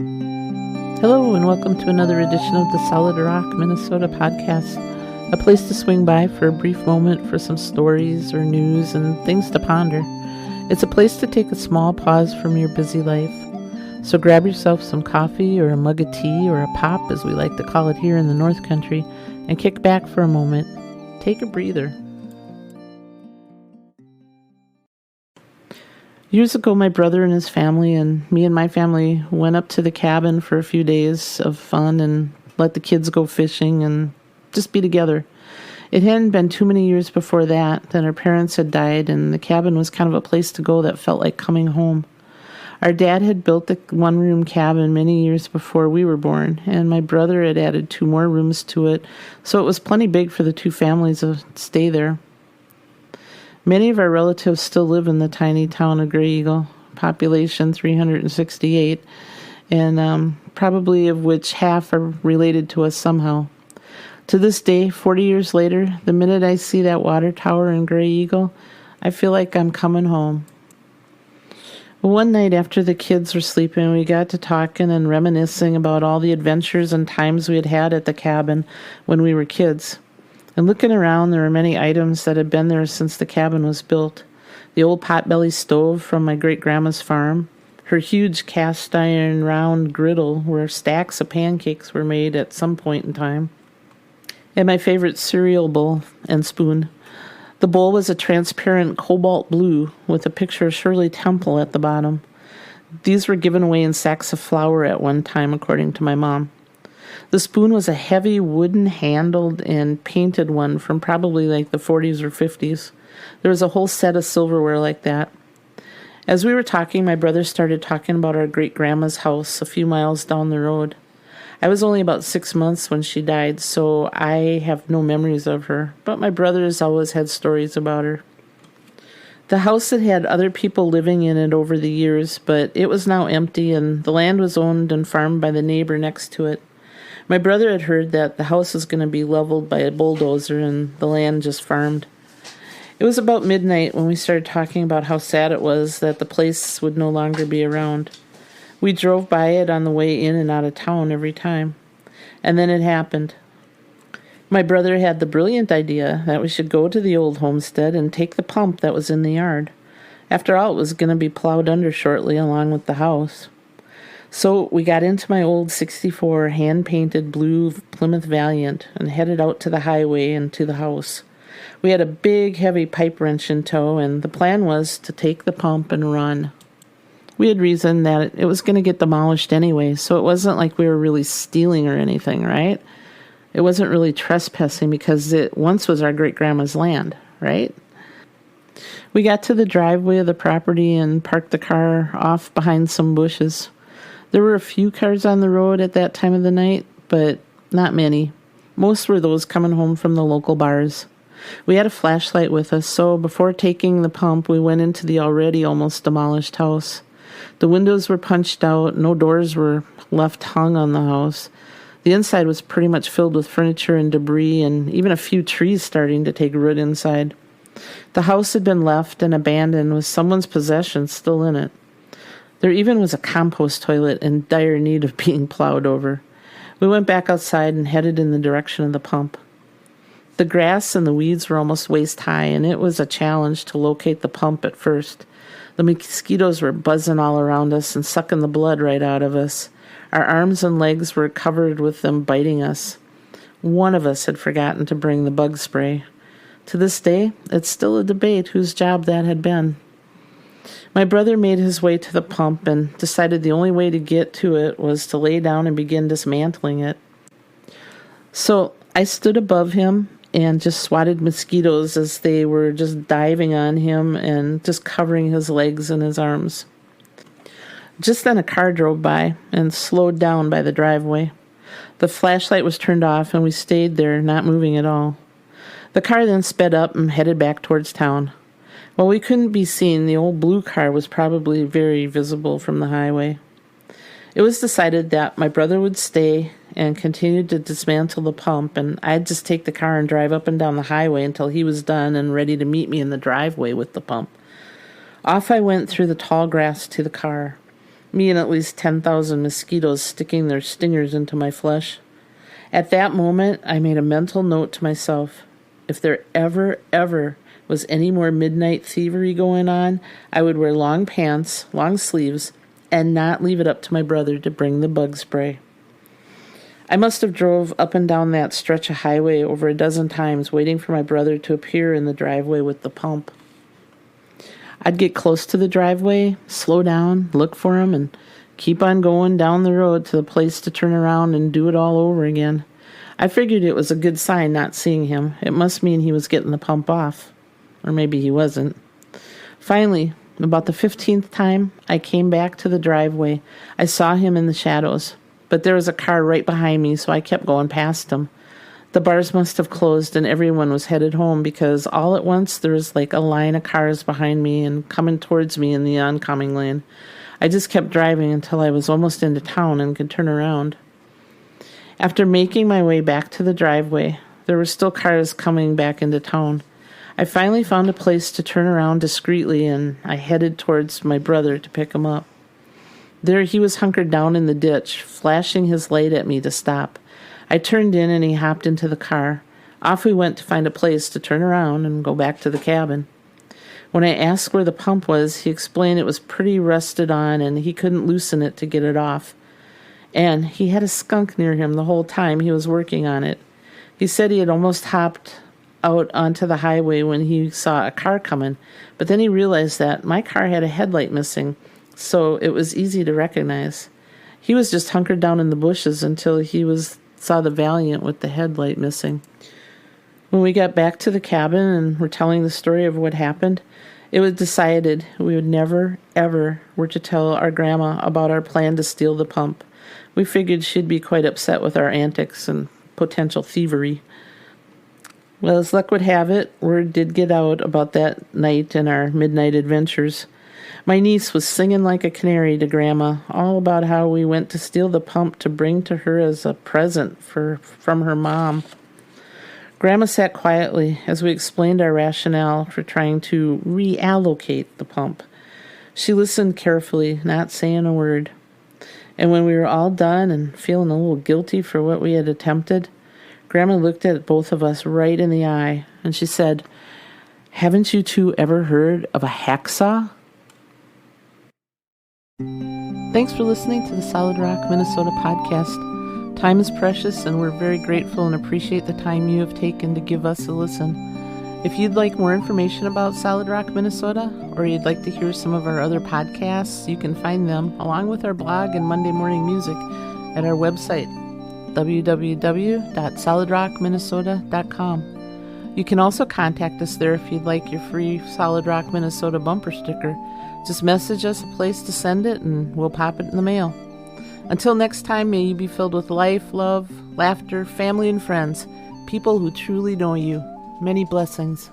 Hello, and welcome to another edition of the Solid Rock, Minnesota podcast, a place to swing by for a brief moment for some stories or news and things to ponder. It's a place to take a small pause from your busy life. So grab yourself some coffee or a mug of tea or a pop, as we like to call it here in the North Country, and kick back for a moment. Take a breather. Years ago, my brother and his family and me and my family went up to the cabin for a few days of fun and let the kids go fishing and just be together. It hadn't been too many years before that our parents had died, and the cabin was kind of a place to go that felt like coming home. Our dad had built the one-room cabin many years before we were born, and my brother had added 2 more rooms to it, so it was plenty big for the 2 families to stay there. Many of our relatives still live in the tiny town of Grey Eagle, population 368, and probably of which half are related to us somehow. To this day, 40 years later, the minute I see that water tower in Grey Eagle, I feel like I'm coming home. One night after the kids were sleeping, we got to talking and reminiscing about all the adventures and times we had had at the cabin when we were kids. And looking around, there were many items that had been there since the cabin was built. The old potbelly stove from my great-grandma's farm, her huge cast-iron round griddle where stacks of pancakes were made at some point in time, and my favorite cereal bowl and spoon. The bowl was a transparent cobalt blue with a picture of Shirley Temple at the bottom. These were given away in sacks of flour at one time, according to my mom. The spoon was a heavy wooden-handled and painted one from probably like the 40s or 50s. There was a whole set of silverware like that. As we were talking, my brother started talking about our great-grandma's house a few miles down the road. I was only about 6 months when she died, so I have no memories of her, but my brother has always had stories about her. The house had had other people living in it over the years, but it was now empty, and the land was owned and farmed by the neighbor next to it. My brother had heard that the house was going to be leveled by a bulldozer and the land just farmed. It was about midnight when we started talking about how sad it was that the place would no longer be around. We drove by it on the way in and out of town every time. And then it happened. My brother had the brilliant idea that we should go to the old homestead and take the pump that was in the yard. After all, it was going to be plowed under shortly along with the house. So we got into my old 64 hand-painted blue Plymouth Valiant and headed out to the highway and to the house. We had a big, heavy pipe wrench in tow, and the plan was to take the pump and run. We had reasoned that it was going to get demolished anyway, so it wasn't like we were really stealing or anything, right? It wasn't really trespassing because it once was our great-grandma's land, right? We got to the driveway of the property and parked the car off behind some bushes. There were a few cars on the road at that time of the night, but not many. Most were those coming home from the local bars. We had a flashlight with us, so before taking the pump, we went into the already almost demolished house. The windows were punched out, no doors were left hung on the house. The inside was pretty much filled with furniture and debris, and even a few trees starting to take root inside. The house had been left and abandoned with someone's possessions still in it. There even was a compost toilet in dire need of being plowed over. We went back outside and headed in the direction of the pump. The grass and the weeds were almost waist high, and it was a challenge to locate the pump at first. The mosquitoes were buzzing all around us and sucking the blood right out of us. Our arms and legs were covered with them biting us. One of us had forgotten to bring the bug spray. To this day, it's still a debate whose job that had been. My brother made his way to the pump and decided the only way to get to it was to lay down and begin dismantling it. So I stood above him and just swatted mosquitoes as they were just diving on him and just covering his legs and his arms. Just then a car drove by and slowed down by the driveway. The flashlight was turned off and we stayed there, not moving at all. The car then sped up and headed back towards town. While we couldn't be seen, the old blue car was probably very visible from the highway. It was decided that my brother would stay and continue to dismantle the pump, and I'd just take the car and drive up and down the highway until he was done and ready to meet me in the driveway with the pump. Off I went through the tall grass to the car. me and at least 10,000 mosquitoes sticking their stingers into my flesh. At that moment, I made a mental note to myself. If there ever was any more midnight thievery going on, I would wear long pants, long sleeves, and not leave it up to my brother to bring the bug spray. I must have drove up and down that stretch of highway over a dozen times, waiting for my brother to appear in the driveway with the pump. I'd get close to the driveway, slow down, look for him, and keep on going down the road to the place to turn around and do it all over again. I figured it was a good sign not seeing him. It must mean he was getting the pump off. Or maybe he wasn't. Finally, about the 15th time I came back to the driveway, I saw him in the shadows. But there was a car right behind me, so I kept going past him. The bars must have closed and everyone was headed home because all at once there was like a line of cars behind me and coming towards me in the oncoming lane. I just kept driving until I was almost into town and could turn around. After making my way back to the driveway, there were still cars coming back into town. I finally found a place to turn around discreetly and I headed towards my brother to pick him up. There he was hunkered down in the ditch, flashing his light at me to stop. I turned in and he hopped into the car. Off we went to find a place to turn around and go back to the cabin. When I asked where the pump was, he explained it was pretty rusted on and he couldn't loosen it to get it off. And he had a skunk near him the whole time he was working on it. He said he had almost hopped out onto the highway when he saw a car coming, but then he realized that my car had a headlight missing, so it was easy to recognize. He was just hunkered down in the bushes until he saw the Valiant with the headlight missing. When we got back to the cabin and were telling the story of what happened, it was decided we would never, ever were to tell our grandma about our plan to steal the pump. We figured she'd be quite upset with our antics and potential thievery. Well, as luck would have it, word did get out about that night and our midnight adventures. My niece was singing like a canary to Grandma, all about how we went to steal the pump to bring to her as a present from her mom. Grandma sat quietly as we explained our rationale for trying to reallocate the pump. She listened carefully, not saying a word. And when we were all done and feeling a little guilty for what we had attempted, Grandma looked at both of us right in the eye, and she said, "Haven't you two ever heard of a hacksaw?" Thanks for listening to the Solid Rock, Minnesota podcast. Time is precious, and we're very grateful and appreciate the time you have taken to give us a listen. If you'd like more information about Solid Rock, Minnesota, or you'd like to hear some of our other podcasts, you can find them, along with our blog and Monday morning music, at our website, www.solidrockminnesota.com. You can also contact us there if you'd like your free Solid Rock, Minnesota bumper sticker. Just message us a place to send it and we'll pop it in the mail. Until next time, may you be filled with life, love, laughter, family, and friends, people who truly know you. Many blessings.